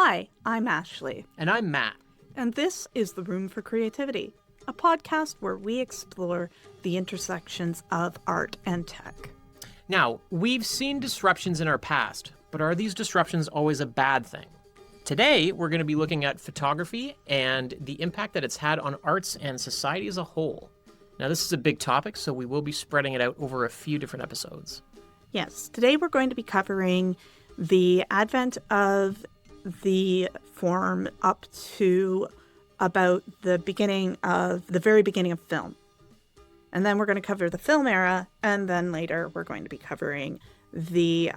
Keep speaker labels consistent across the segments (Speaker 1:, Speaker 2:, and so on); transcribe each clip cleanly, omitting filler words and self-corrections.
Speaker 1: Hi, I'm Ashley.
Speaker 2: And I'm Matt.
Speaker 1: And this is The Room for Creativity, a podcast where we explore the intersections of art and tech.
Speaker 2: Now, we've seen disruptions in our past, but are these disruptions always a bad thing? Today, we're going to be looking at photography and the impact that it's had on arts and society as a whole. Now, this is a big topic, so we will be spreading it out over a few different episodes.
Speaker 1: Yes, today we're going to be covering the advent of the form up to about the very beginning of film. And then we're going to cover the film era, and then later we're going to be covering the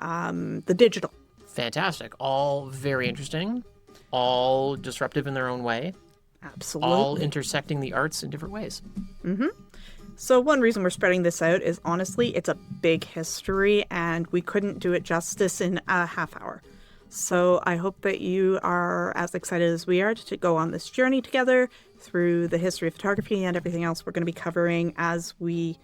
Speaker 1: digital.
Speaker 2: Fantastic. All very interesting. All disruptive in their own way.
Speaker 1: Absolutely.
Speaker 2: All intersecting the arts in different ways.
Speaker 1: Mm-hmm. So one reason we're spreading this out is, honestly, it's a big history, and we couldn't do it justice in a half hour. So I hope that you are as excited as we are to go on this journey together through the history of photography and everything else we're going to be covering as we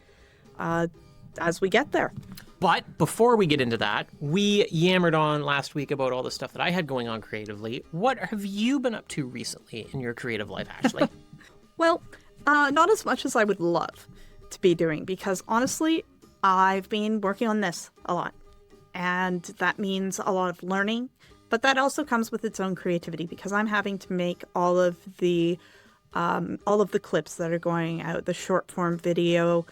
Speaker 1: get there.
Speaker 2: But before we get into that, we yammered on last week about all the stuff that I had going on creatively. What have you been up to recently in your creative life, Ashley?
Speaker 1: Well, not as much as I would love to be doing, because honestly, I've been working on this a lot. And that means a lot of learning, but that also comes with its own creativity, because I'm having to make all of the clips that are going out, the short form video.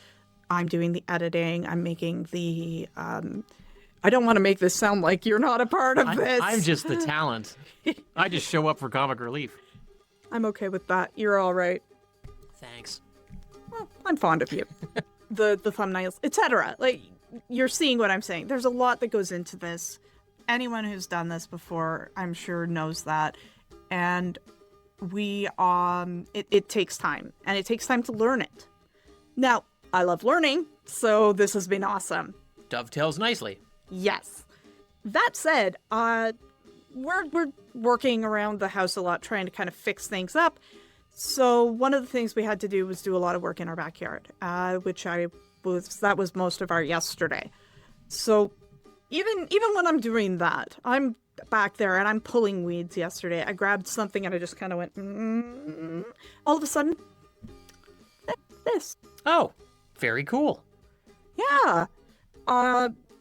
Speaker 1: I'm doing the editing. I'm making the, I don't want to make this sound like you're not a part of this.
Speaker 2: I'm just the talent. I just show up for comic relief.
Speaker 1: I'm okay with that. You're all right.
Speaker 2: Thanks.
Speaker 1: Well, I'm fond of you. the thumbnails, etc. Like, you're seeing what I'm saying. There's a lot that goes into this. Anyone who's done this before, I'm sure, knows that. And it takes time, and it takes time to learn it. Now, I love learning, so this has been awesome.
Speaker 2: Dovetails nicely.
Speaker 1: Yes. That said, we're working around the house a lot, trying to kind of fix things up. So one of the things we had to do was do a lot of work in our backyard, that was most of our yesterday. So even when I'm doing that, I'm back there and I'm pulling weeds yesterday. I grabbed something and I just kind of went, all of a sudden, this.
Speaker 2: Oh, very cool.
Speaker 1: Yeah.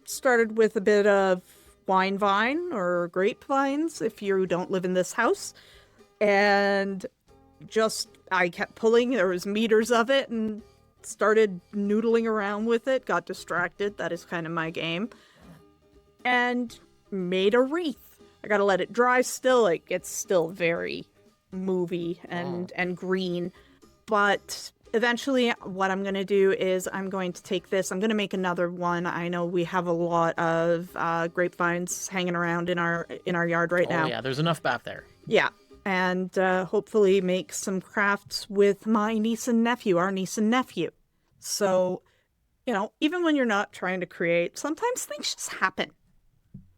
Speaker 1: Started with a bit of wine vine or grapevines if you don't live in this house. And I kept pulling. There was meters of it and started noodling around with it. Got distracted. That is kind of my game. And made a wreath. I gotta let it dry still. Like, it's still very movie and green. But eventually what I'm going to do is I'm going to take this. I'm going to make another one. I know we have a lot of grapevines hanging around in our yard right now.
Speaker 2: Oh, yeah. There's enough back there.
Speaker 1: Yeah. And hopefully make some crafts with my niece and nephew, our niece and nephew. So, even when you're not trying to create, sometimes things just happen.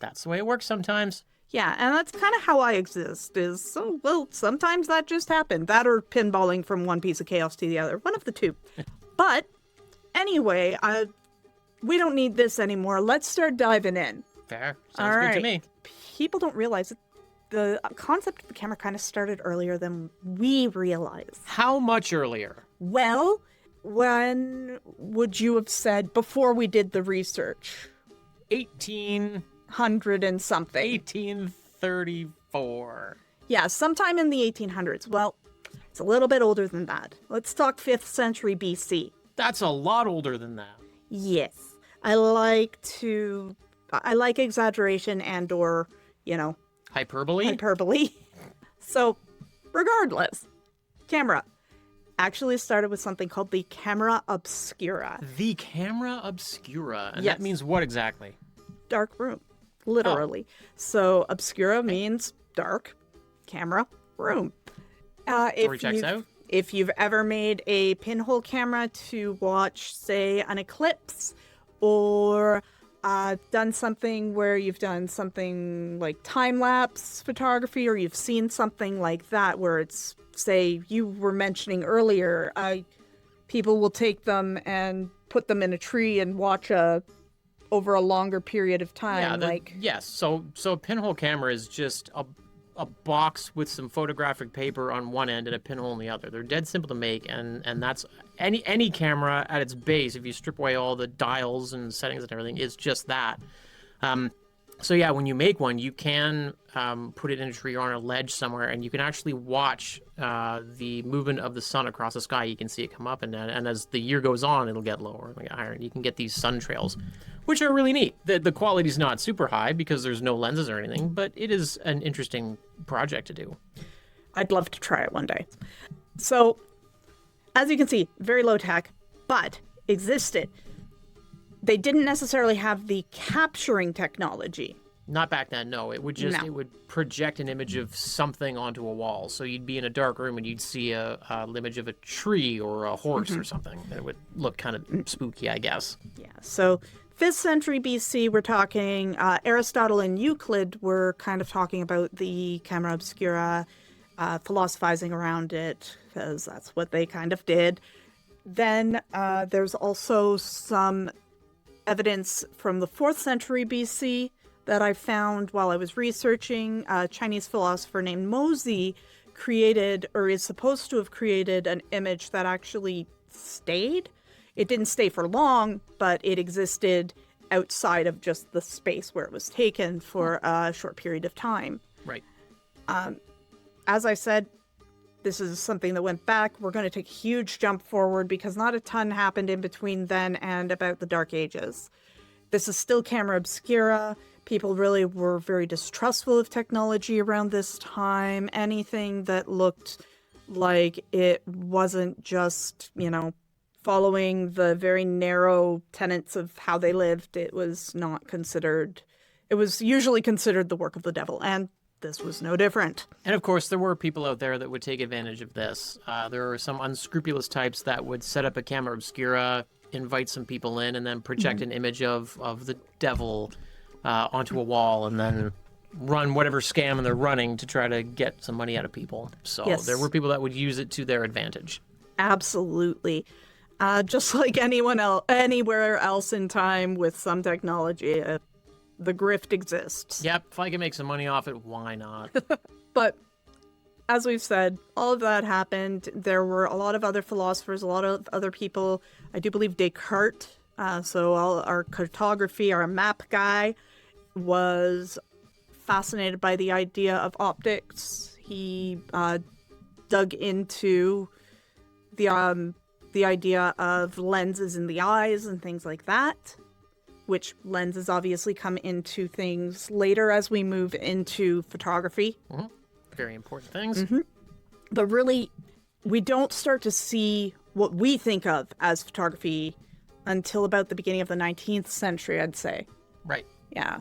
Speaker 2: That's the way it works sometimes.
Speaker 1: Yeah, and that's kind of how I exist, sometimes that just happened. That or pinballing from one piece of chaos to the other. One of the two. But anyway, we don't need this anymore. Let's start diving in.
Speaker 2: Fair. Sounds good to me.
Speaker 1: People don't realize that the concept of the camera kind of started earlier than we realize.
Speaker 2: How much earlier?
Speaker 1: Well, when would you have said before we did the research?
Speaker 2: 1800
Speaker 1: and something.
Speaker 2: 1834.
Speaker 1: Yeah, sometime in the 1800s. Well, it's a little bit older than that. Let's talk 5th century BC.
Speaker 2: That's a lot older than that.
Speaker 1: Yes. I like exaggeration and or, hyperbole. So, regardless, camera actually started with something called the Camera Obscura.
Speaker 2: The Camera Obscura. And
Speaker 1: yes.
Speaker 2: That means what exactly?
Speaker 1: Dark room, literally. Oh. So obscura means dark, camera, room.
Speaker 2: Checks out.
Speaker 1: If you've ever made a pinhole camera to watch, say, an eclipse, or done something where you've done something like time-lapse photography, or you've seen something like that where it's, say, you were mentioning earlier, people will take them and put them in a tree and watch over a longer period of time.
Speaker 2: Yes. So a pinhole camera is just a box with some photographic paper on one end and a pinhole on the other. They're dead simple to make, and that's any camera at its base. If you strip away all the dials and settings and everything, it's just that. So yeah, when you make one, you can put it in a tree or on a ledge somewhere, and you can actually watch the movement of the sun across the sky. You can see it come up, and as the year goes on, it'll get lower and get higher, and you can get these sun trails, which are really neat. The quality's not super high because there's no lenses or anything, but it is an interesting project to do.
Speaker 1: I'd love to try it one day. So, as you can see, very low tech, but existed. They didn't necessarily have the capturing technology.
Speaker 2: Not back then, no. It would just it would project an image of something onto a wall. So you'd be in a dark room and you'd see an image of a tree or a horse or something. And it would look kind of spooky, I guess.
Speaker 1: Yeah. So 5th century BC, we're talking Aristotle and Euclid were kind of talking about the Camera Obscura, philosophizing around it, because that's what they kind of did. Then there's also some evidence from the 4th century BC that I found while I was researching. A Chinese philosopher named Mozi created, or is supposed to have created, an image that actually stayed. It didn't stay for long, but it existed outside of just the space where it was taken for a short period of time.
Speaker 2: Right.
Speaker 1: As I said, this is something that went back. We're going to take a huge jump forward because not a ton happened in between then and about the Dark Ages. This is still Camera Obscura. People really were very distrustful of technology around this time. Anything that looked like it wasn't just, following the very narrow tenets of how they lived, it was not considered. It was usually considered the work of the devil, and this was no different.
Speaker 2: And of course, there were people out there that would take advantage of this. There are some unscrupulous types that would set up a Camera Obscura, invite some people in, and then project an image of the devil onto a wall, and then run whatever scam they're running to try to get some money out of people. So there were people that would use it to their advantage.
Speaker 1: Absolutely. Just like anyone else, anywhere else in time with some technology, the grift exists.
Speaker 2: Yep, if I can make some money off it, why not?
Speaker 1: But as we've said, all of that happened. There were a lot of other philosophers, a lot of other people. I do believe Descartes, so our cartography, our map guy, was fascinated by the idea of optics. He dug into the idea of lenses in the eyes and things like that, which lenses obviously come into things later as we move into photography.
Speaker 2: Mm-hmm. Very important things.
Speaker 1: Mm-hmm. But really, we don't start to see what we think of as photography until about the beginning of the 19th century, I'd say.
Speaker 2: Right.
Speaker 1: Yeah.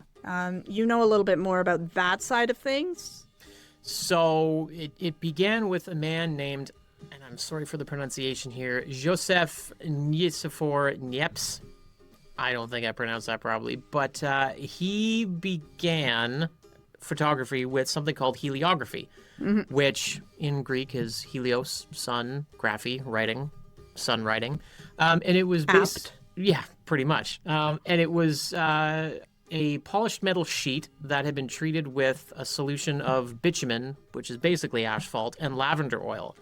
Speaker 1: You know a little bit more about that side of things?
Speaker 2: So it began with a man named, and I'm sorry for the pronunciation here, Nicéphore Niépce. I don't think I pronounced that probably, but he began photography with something called heliography, which in Greek is helios, sun, graphy, writing, sun writing. And it was based... Yeah, pretty much. And it was a polished metal sheet that had been treated with a solution of bitumen, which is basically asphalt, and lavender oil.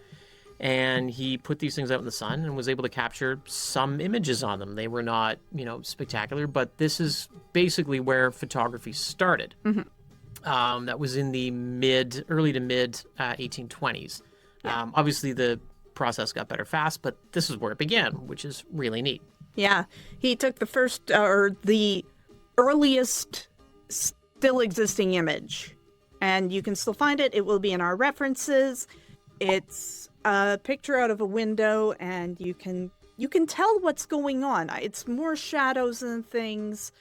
Speaker 2: And he put these things out in the sun and was able to capture some images on them. They were not, spectacular, but this is basically where photography started. That was in the early to mid 1820s. Yeah. Obviously, the process got better fast, but this is where it began, which is really neat.
Speaker 1: Yeah, he took the first, or the earliest still existing image, and you can still find it. It will be in our references. It's a picture out of a window, and you can tell what's going on. It's more shadows and things,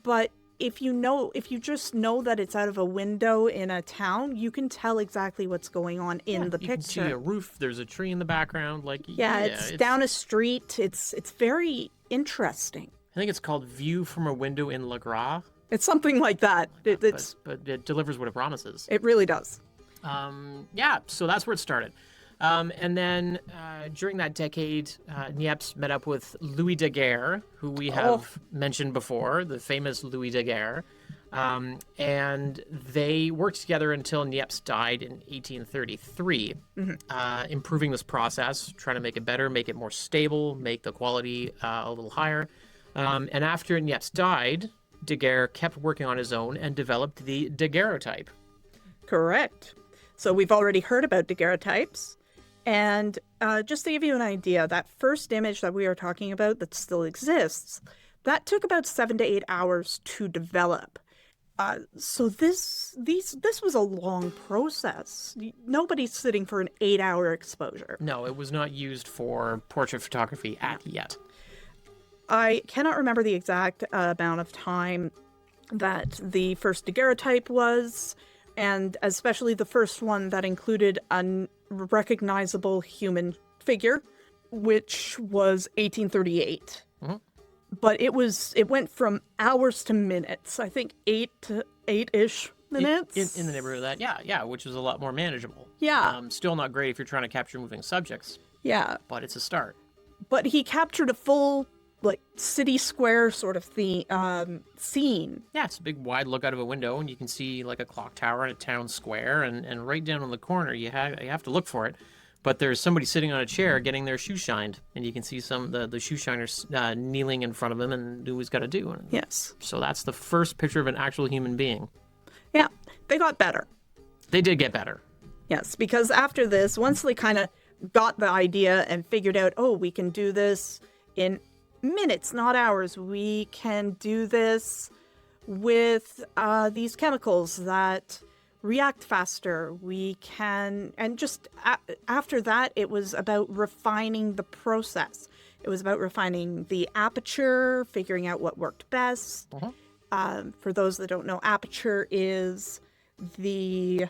Speaker 1: but if you just know that it's out of a window in a town, you can tell exactly what's going on in the picture. You can
Speaker 2: see a roof. There's a tree in the background.
Speaker 1: It's down a street. It's very interesting.
Speaker 2: I think it's called View from a Window in Le Gras.
Speaker 1: It's something like that.
Speaker 2: But it delivers what it promises.
Speaker 1: It really does.
Speaker 2: So that's where it started. And then during that decade, Niépce met up with Louis Daguerre, who we have mentioned before, the famous Louis Daguerre. And they worked together until Niépce died in 1833, improving this process, trying to make it better, make it more stable, make the quality a little higher. And after Niépce died, Daguerre kept working on his own and developed the daguerreotype.
Speaker 1: Correct. So we've already heard about daguerreotypes. And just to give you an idea, that first image that we are talking about that still exists, that took about 7 to 8 hours to develop. So this was a long process. Nobody's sitting for an 8-hour exposure.
Speaker 2: No, it was not used for portrait photography yet.
Speaker 1: I cannot remember the exact amount of time that the first daguerreotype was, and especially the first one that included a recognizable human figure, which was 1838. But it went from hours to minutes. I think 8-ish minutes.
Speaker 2: In the neighborhood of that, yeah, which is a lot more manageable.
Speaker 1: Yeah.
Speaker 2: Still not great if you're trying to capture moving subjects.
Speaker 1: Yeah.
Speaker 2: But it's a start.
Speaker 1: But he captured a full, like, city square sort of scene.
Speaker 2: Yeah, it's a big wide look out of a window, and you can see like a clock tower in a town square, and right down on the corner, you have to look for it. But there's somebody sitting on a chair getting their shoe shined, and you can see the shoe shiners kneeling in front of him and do what he's got to do.
Speaker 1: Yes.
Speaker 2: So that's the first picture of an actual human being.
Speaker 1: Yeah, they got better.
Speaker 2: They did get better.
Speaker 1: Yes, because after this, once they kind of got the idea and figured out, oh, we can do this in minutes, not hours. We can do this with these chemicals that react faster. We can, and just after that, it was about refining the process. It was about refining the aperture, figuring out what worked best. For those that don't know, aperture is the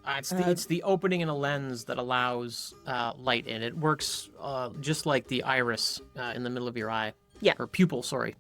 Speaker 2: it's the opening in a lens that allows light in. It works just like the iris in the middle of your eye.
Speaker 1: Yeah.
Speaker 2: Or pupil, sorry.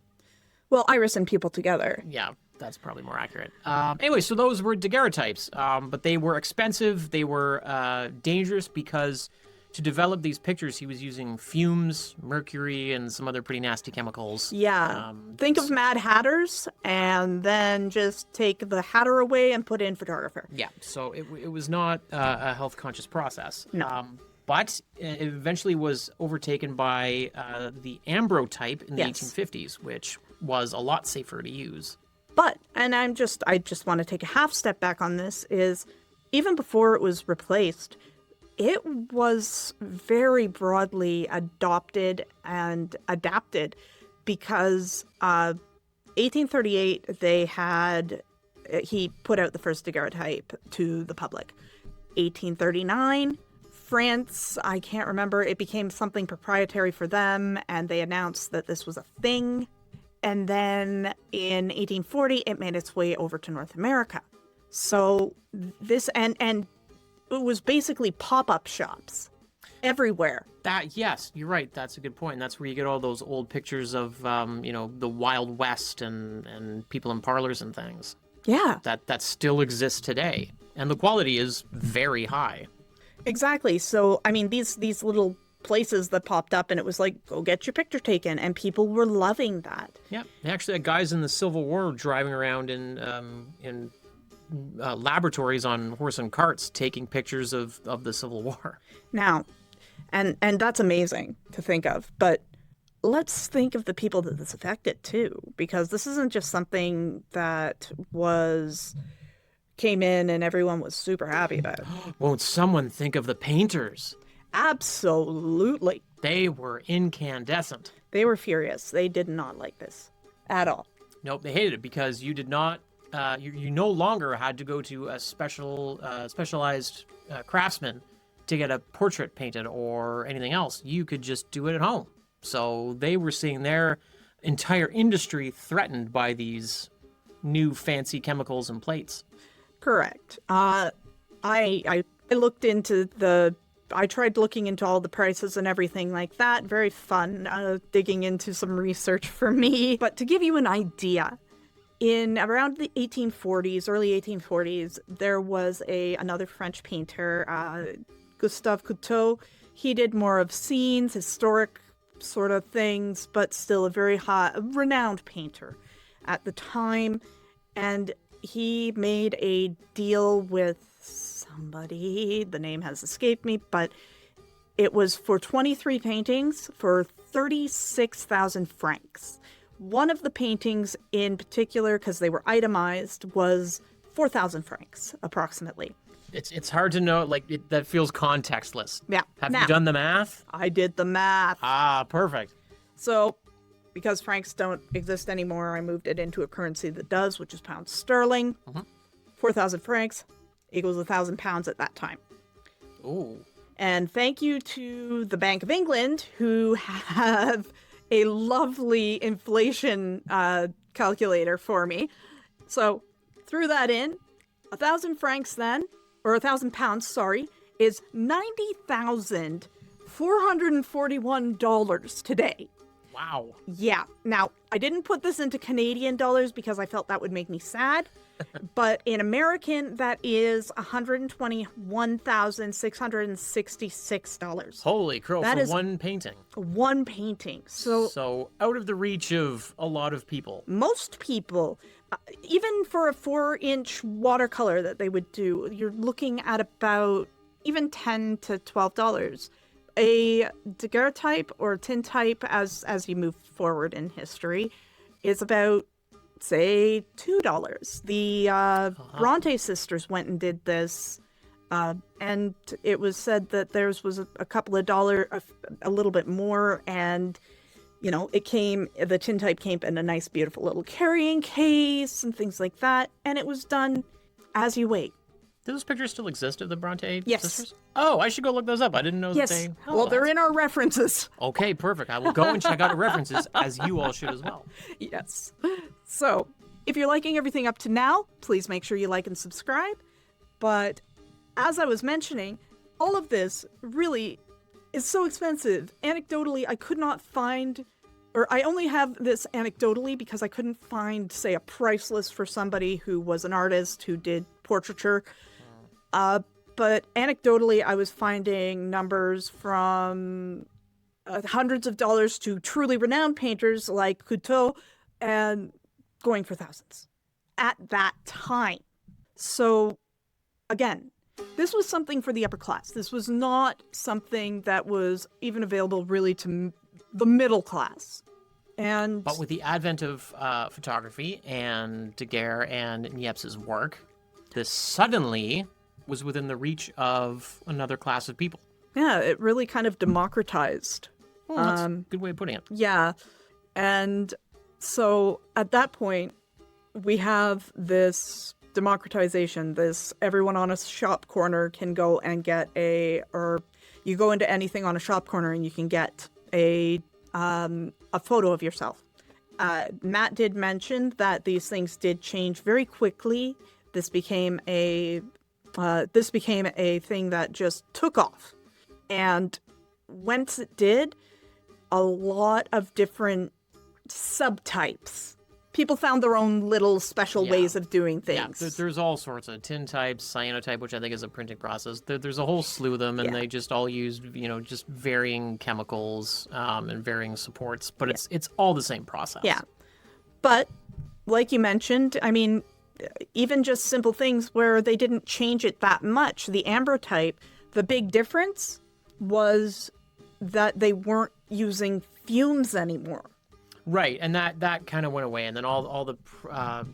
Speaker 1: Well, iris and pupil together.
Speaker 2: Yeah, that's probably more accurate. Anyway, so those were daguerreotypes, but they were expensive. They were dangerous because to develop these pictures, he was using fumes, mercury, and some other pretty nasty chemicals.
Speaker 1: Yeah. Think of Mad Hatters, and then just take the hatter away and put in photographer.
Speaker 2: Yeah, so it was not a health-conscious process.
Speaker 1: No.
Speaker 2: But it eventually was overtaken by the ambrotype in the 1850s, which was a lot safer to use.
Speaker 1: But, and I just want to take a half step back on this, is even before it was replaced, it was very broadly adopted and adapted because 1838 he put out the first daguerreotype to the public. 1839, France, I can't remember, it became something proprietary for them, and they announced that this was a thing. And then in 1840, it made its way over to North America. So this, and it was basically pop-up shops everywhere.
Speaker 2: Yes, you're right. That's a good point. And that's where you get all those old pictures of, the Wild West and people in parlors and things.
Speaker 1: Yeah.
Speaker 2: That still exists today. And the quality is very high.
Speaker 1: Exactly. So, I mean, these little places that popped up, and it was like, go get your picture taken, and people were loving that.
Speaker 2: Yeah. They actually had guys in the Civil War driving around in laboratories on horse and carts taking pictures of the Civil War.
Speaker 1: Now, and that's amazing to think of, but let's think of the people that this affected too, because this isn't just something that came in and everyone was super happy about.
Speaker 2: Won't someone think of the painters?
Speaker 1: Absolutely.
Speaker 2: They were incandescent.
Speaker 1: They were furious. They did not like this at all.
Speaker 2: Nope, they hated it because you did not. You no longer had to go to a specialized craftsman to get a portrait painted or anything else. You could just do it at home. So they were seeing their entire industry threatened by these new fancy chemicals and plates.
Speaker 1: Correct. I looked into I tried looking into all the prices and everything like that. Very fun, digging into some research for me. But to give you an idea, in around the 1840s, early 1840s, there was another French painter, Gustave Couteau. He did more of scenes, historic sort of things, but still a very renowned painter at the time. And he made a deal with somebody. The name has escaped me, but it was for 23 paintings for 36,000 francs. One of the paintings in particular, because they were itemized, was 4,000 francs, approximately.
Speaker 2: It's hard to know, that feels contextless.
Speaker 1: Yeah.
Speaker 2: Have
Speaker 1: Now,
Speaker 2: you done the math?
Speaker 1: I did the math.
Speaker 2: Ah, perfect.
Speaker 1: So, because francs don't exist anymore, I moved it into a currency that does, which is pounds sterling. 4,000 francs equals 1,000 pounds at that time.
Speaker 2: Ooh.
Speaker 1: And thank you to the Bank of England, who have a lovely inflation calculator for me. So, threw that in. 1,000 francs then, or 1,000 pounds, sorry, is $90,441 today.
Speaker 2: Wow.
Speaker 1: Yeah. Now, I didn't put this into Canadian dollars because I felt that would make me sad. But in American, that is $121,666.
Speaker 2: Holy crow,
Speaker 1: That
Speaker 2: for
Speaker 1: is
Speaker 2: one painting.
Speaker 1: one painting. So
Speaker 2: out of the reach of a lot of people.
Speaker 1: most people, even for a 4-inch watercolor that they would do, you're looking at about even $10 to $12. A daguerreotype or tintype, as you move forward in history, is about, say, $2. The Bronte sisters went and did this, and it was said that theirs was a couple of dollars, a little bit more, and the tintype came in a nice, beautiful little carrying case and things like that, and it was done as you wait.
Speaker 2: Do those pictures still exist of the Bronte
Speaker 1: Yes.
Speaker 2: sisters? Oh, I should go look those up. I didn't know
Speaker 1: Yes.
Speaker 2: that they...
Speaker 1: Well, they're in our references.
Speaker 2: Okay, perfect. I will go and check out the references, as you all should as well.
Speaker 1: Yes. So, if you're liking everything up to now, please make sure you like and subscribe. But as I was mentioning, all of this really is so expensive. Anecdotally, I could not find, or I only have this anecdotally because I couldn't find, say, a price list for somebody who was an artist who did portraiture. But anecdotally, I was finding numbers from hundreds of dollars to truly renowned painters like Couteau and going for thousands at that time. So, again, this was something for the upper class. This was not something that was even available really to the middle class. But
Speaker 2: with the advent of photography and Daguerre and Niépce's work, this suddenly was within the reach of another class of people.
Speaker 1: Yeah, it really kind of democratized.
Speaker 2: Well, that's a good way of putting it.
Speaker 1: Yeah. And so at that point, we have this democratization, this everyone on a shop corner can go and get or you go into anything on a shop corner and you can get a photo of yourself. Matt did mention that these things did change very quickly. This became a thing that just took off. And once it did, a lot of different subtypes. People found their own little special ways of doing things.
Speaker 2: Yeah, there's all sorts of tintypes, cyanotype, which I think is a printing process. There's a whole slew of them, and they just all use, just varying chemicals and varying supports. But it's all the same process.
Speaker 1: Yeah. But, like you mentioned, I mean, even just simple things where they didn't change it that much. The ambrotype, the big difference was that they weren't using fumes anymore.
Speaker 2: Right, and that kind of went away, and then all the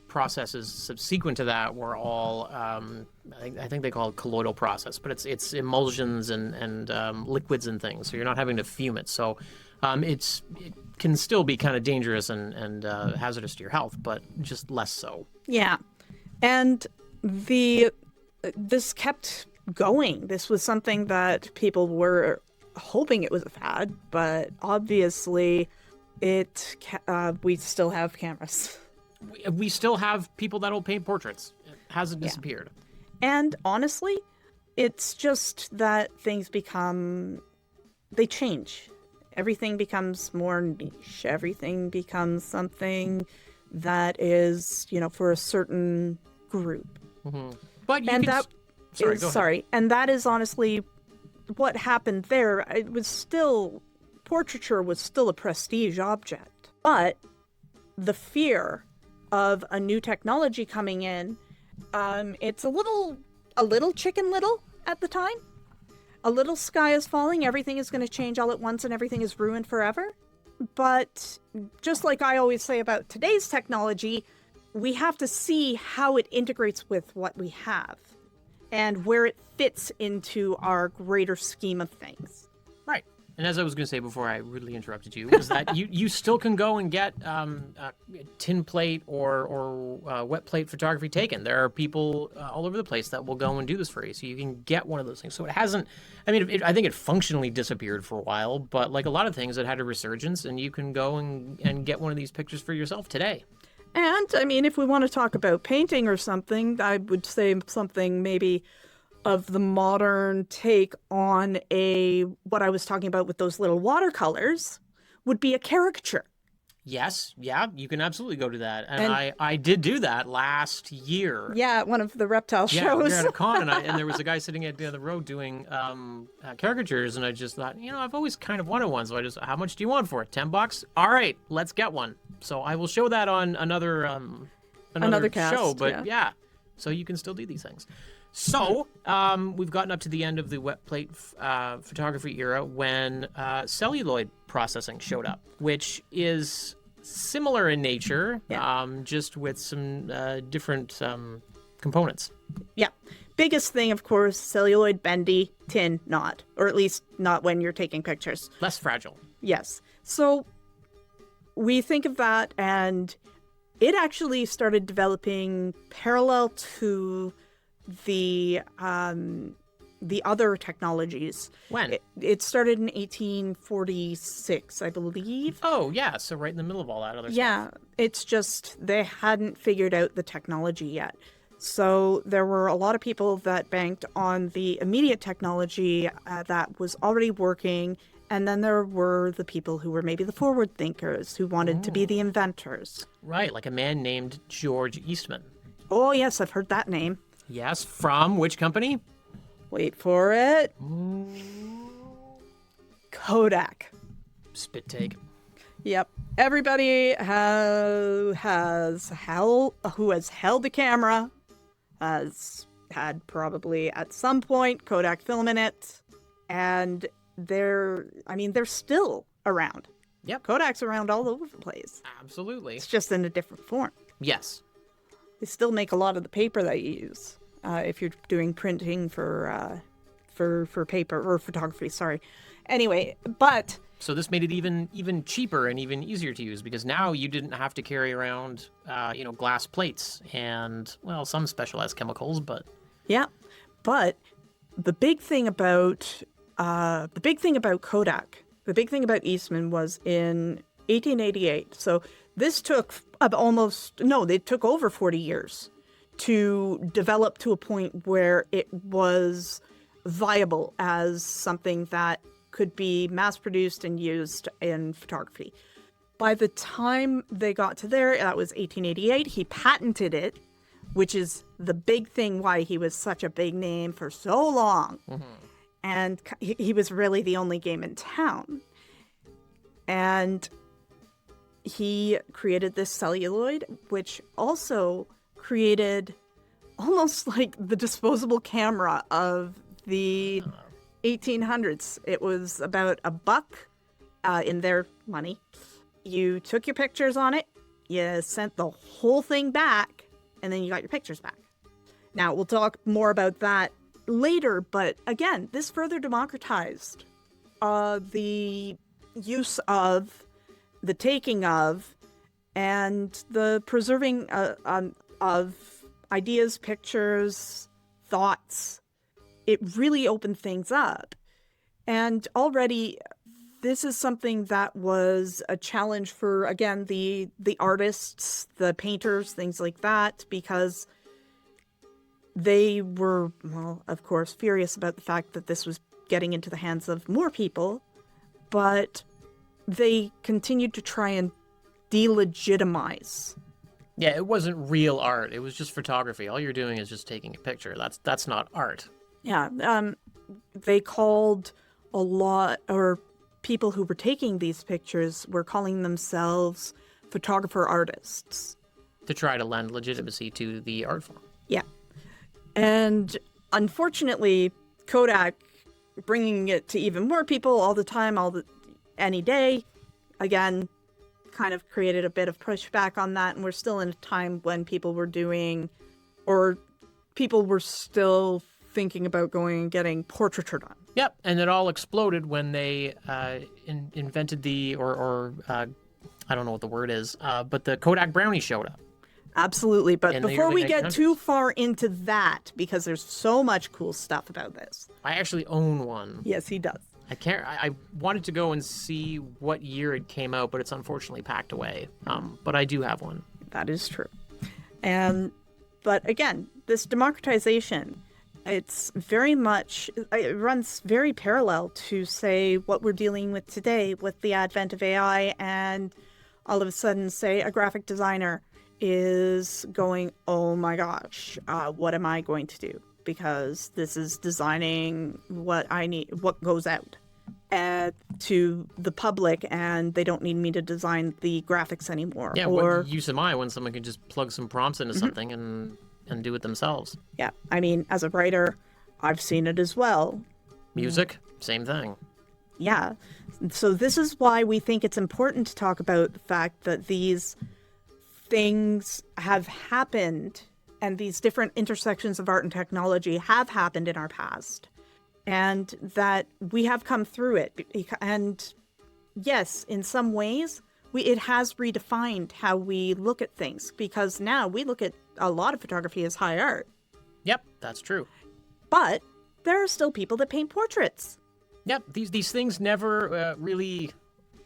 Speaker 2: processes subsequent to that were all I think they call it colloidal process, but it's emulsions and liquids and things, so you're not having to fume it. So it can still be kind of dangerous and hazardous to your health, but just less so.
Speaker 1: Yeah, and this kept going. This was something that people were hoping it was a fad, but obviously we still have cameras.
Speaker 2: We still have people that'll paint portraits. It hasn't disappeared.
Speaker 1: And honestly, it's just that things they change. Everything becomes more niche. Everything becomes something that is, for a certain group.
Speaker 2: Mm-hmm. But you
Speaker 1: and
Speaker 2: can...
Speaker 1: and that is honestly what happened there. It was still, portraiture was still a prestige object, but the fear of a new technology coming in. It's a little Chicken Little at the time. A little sky is falling, everything is going to change all at once, and everything is ruined forever. But just like I always say about today's technology, we have to see how it integrates with what we have and where it fits into our greater scheme of things.
Speaker 2: Right. And as I was going to say before I rudely interrupted you, was that you still can go and get tin plate or wet plate photography taken. There are people all over the place that will go and do this for you, so you can get one of those things. So it hasn't, I mean, I think it functionally disappeared for a while, but like a lot of things, it had a resurgence, and you can go and get one of these pictures for yourself today.
Speaker 1: And, I mean, if we want to talk about painting or something, I would say something maybe of the modern take on what I was talking about with those little watercolors would be a caricature.
Speaker 2: Yes, yeah, you can absolutely go to that. And I did do that last year.
Speaker 1: Yeah, at one of the reptile shows.
Speaker 2: Yeah, we were at a con, and there was a guy sitting at the end of the road doing caricatures, and I just thought, I've always kind of wanted one, so how much do you want for it? $10? All right, let's get one. So I will show that on another
Speaker 1: cast,
Speaker 2: show, but yeah, so you can still do these things. So we've gotten up to the end of the wet plate photography era when celluloid processing showed up, which is similar in nature, just with some different components.
Speaker 1: Yeah. Biggest thing, of course, celluloid, bendy, tin, not. Or at least not when you're taking pictures.
Speaker 2: Less fragile.
Speaker 1: Yes. So we think of that, and it actually started developing parallel to the other technologies.
Speaker 2: When?
Speaker 1: It started in 1846, I believe.
Speaker 2: Oh, yeah, so right in the middle of all that other stuff.
Speaker 1: Yeah, it's just they hadn't figured out the technology yet. So there were a lot of people that banked on the immediate technology that was already working, and then there were the people who were maybe the forward thinkers who wanted to be the inventors.
Speaker 2: Right, like a man named George Eastman.
Speaker 1: Oh, yes, I've heard that name.
Speaker 2: Yes, from which company?
Speaker 1: Wait for it. Kodak.
Speaker 2: Spit take.
Speaker 1: Yep. Everybody who has held a camera has had probably at some point Kodak film in it, and they're still around.
Speaker 2: Yep.
Speaker 1: Kodak's around all over the place.
Speaker 2: Absolutely.
Speaker 1: It's just in a different form.
Speaker 2: Yes.
Speaker 1: They still make a lot of the paper that you use if you're doing printing for paper or photography. Sorry. Anyway, but
Speaker 2: so this made it even cheaper and even easier to use, because now you didn't have to carry around glass plates and some specialized chemicals, but
Speaker 1: yeah. But the big thing about Kodak, the big thing about Eastman was in 1888. So this took it took over 40 years to develop to a point where it was viable as something that could be mass-produced and used in photography. By the time they got to there, that was 1888, he patented it, which is the big thing why he was such a big name for so long. Mm-hmm. And he was really the only game in town. And he created this celluloid, which also created almost like the disposable camera of the 1800s. It was about $1 in their money. You took your pictures on it, you sent the whole thing back, and then you got your pictures back. Now, we'll talk more about that later, but again, this further democratized the use of, the taking of, and the preserving of ideas, pictures, thoughts. It really opened things up. And already, this is something that was a challenge for, again, the artists, the painters, things like that, because they were, of course, furious about the fact that this was getting into the hands of more people, but they continued to try and delegitimize.
Speaker 2: Yeah, it wasn't real art. It was just photography. All you're doing is just taking a picture. That's not art.
Speaker 1: Yeah, they called a lot, or people who were taking these pictures were calling themselves photographer artists.
Speaker 2: to try to lend legitimacy to the art form.
Speaker 1: Yeah. And unfortunately, Kodak bringing it to even more people all the time, any day, again, kind of created a bit of pushback on that. And we're still in a time when people were still thinking about going and getting portraiture done.
Speaker 2: Yep, and it all exploded when they invented I don't know what the word is, but the Kodak Brownie showed up.
Speaker 1: Absolutely, but before we get
Speaker 2: 1900s.
Speaker 1: too far into that, because there's so much cool stuff about this.
Speaker 2: I actually own one.
Speaker 1: Yes, he does.
Speaker 2: I wanted to go and see what year it came out, but it's unfortunately packed away. But I do have one.
Speaker 1: That is true. But again, this democratization, it runs very parallel to, say, what we're dealing with today with the advent of AI, and all of a sudden, say, a graphic designer is going, oh my gosh, what am I going to do? Because this is designing what I need, what goes out to the public, and they don't need me to design the graphics anymore.
Speaker 2: Yeah,
Speaker 1: or
Speaker 2: what use am I when someone can just plug some prompts into something and do it themselves?
Speaker 1: yeah, I mean, as a writer, I've seen it as well.
Speaker 2: Music, same thing.
Speaker 1: Yeah. So this is why we think it's important to talk about the fact that these things have happened, and these different intersections of art and technology have happened in our past, and that we have come through it. And yes, in some ways, it has redefined how we look at things, because now we look at a lot of photography as high art.
Speaker 2: Yep, that's true.
Speaker 1: But there are still people that paint portraits.
Speaker 2: Yep, these things never really,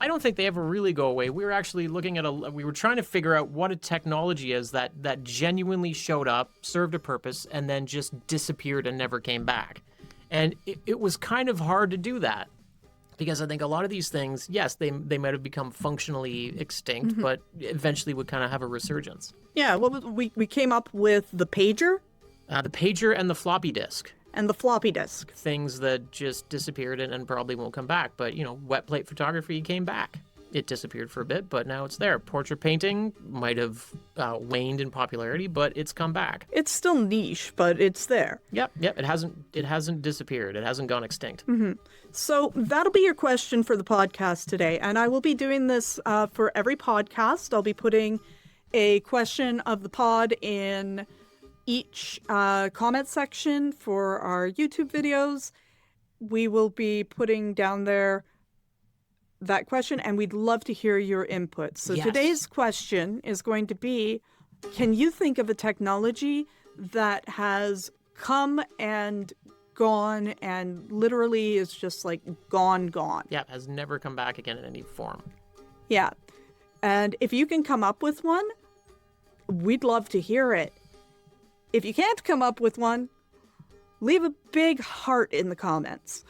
Speaker 2: I don't think they ever really go away. We were actually looking at we were trying to figure out what a technology is that genuinely showed up, served a purpose, and then just disappeared and never came back. And it was kind of hard to do that, because I think a lot of these things, yes, they might have become functionally extinct, but eventually would kind of have a resurgence.
Speaker 1: Yeah, well, we came up with the pager.
Speaker 2: The pager and the floppy disk.
Speaker 1: And the floppy disk.
Speaker 2: Things that just disappeared and probably won't come back. But, wet plate photography came back. It disappeared for a bit, but now it's there. Portrait painting might have waned in popularity, but it's come back.
Speaker 1: It's still niche, but it's there.
Speaker 2: Yep. It hasn't disappeared. It hasn't gone extinct.
Speaker 1: So that'll be your question for the podcast today. And I will be doing this for every podcast. I'll be putting a question of the pod in each comment section for our YouTube videos. We will be putting down there that question, and we'd love to hear your input. So
Speaker 2: Yes.
Speaker 1: Today's question is going to be, can you think of a technology that has come and gone and literally is just like gone?
Speaker 2: Yeah, has never come back again in any form.
Speaker 1: Yeah. And if you can come up with one, we'd love to hear it. If you can't come up with one, leave a big heart in the comments.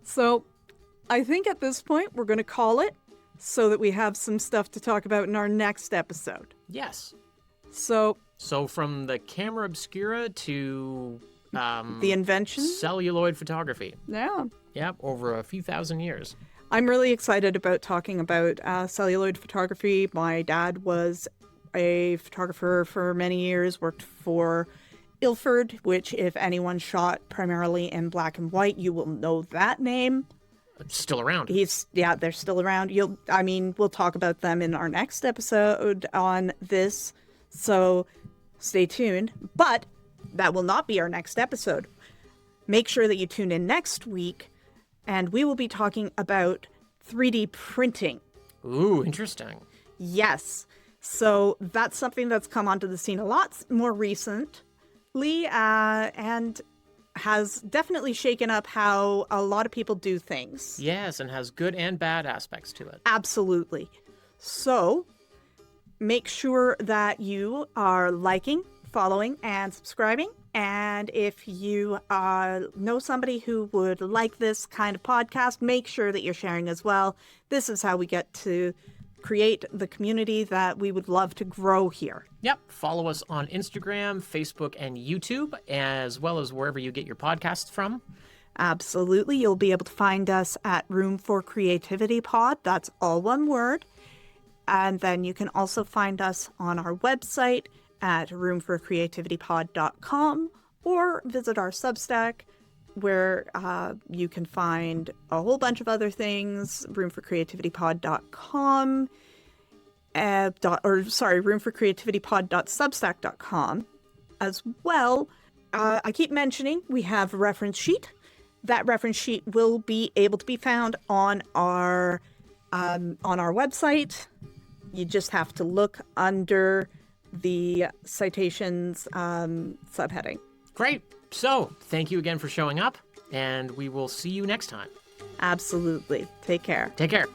Speaker 1: So I think at this point we're going to call it, so that we have some stuff to talk about in our next episode.
Speaker 2: Yes.
Speaker 1: So
Speaker 2: from the Camera Obscura to
Speaker 1: the invention,
Speaker 2: celluloid photography.
Speaker 1: Yeah.
Speaker 2: Yep, over a few thousand years.
Speaker 1: I'm really excited about talking about celluloid photography. My dad was a photographer for many years, worked for Ilford, which if anyone shot primarily in black and white, you will know that name.
Speaker 2: Still around.
Speaker 1: They're still around. We'll talk about them in our next episode on this, so stay tuned. But that will not be our next episode. Make sure that you tune in next week, and we will be talking about 3D printing.
Speaker 2: Ooh, interesting.
Speaker 1: Yes. So that's something that's come onto the scene a lot more recently, and has definitely shaken up how a lot of people do things.
Speaker 2: Yes, and has good and bad aspects to it.
Speaker 1: Absolutely. So make sure that you are liking, following, and subscribing. And if you know somebody who would like this kind of podcast, make sure that you're sharing as well. This is how we get to create the community that we would love to grow here.
Speaker 2: Yep. Follow us on Instagram, Facebook, and YouTube, as well as wherever you get your podcasts from.
Speaker 1: Absolutely. You'll be able to find us at Room for Creativity Pod. That's all one word. And then you can also find us on our website at roomforcreativitypod.com or visit our Substack where you can find a whole bunch of other things, roomforcreativitypod.com, roomforcreativitypod.substack.com as well. I keep mentioning we have a reference sheet. That reference sheet will be able to be found on our website. You just have to look under the citations subheading.
Speaker 2: Great. So, thank you again for showing up, and we will see you next time.
Speaker 1: Absolutely. Take care.
Speaker 2: Take care.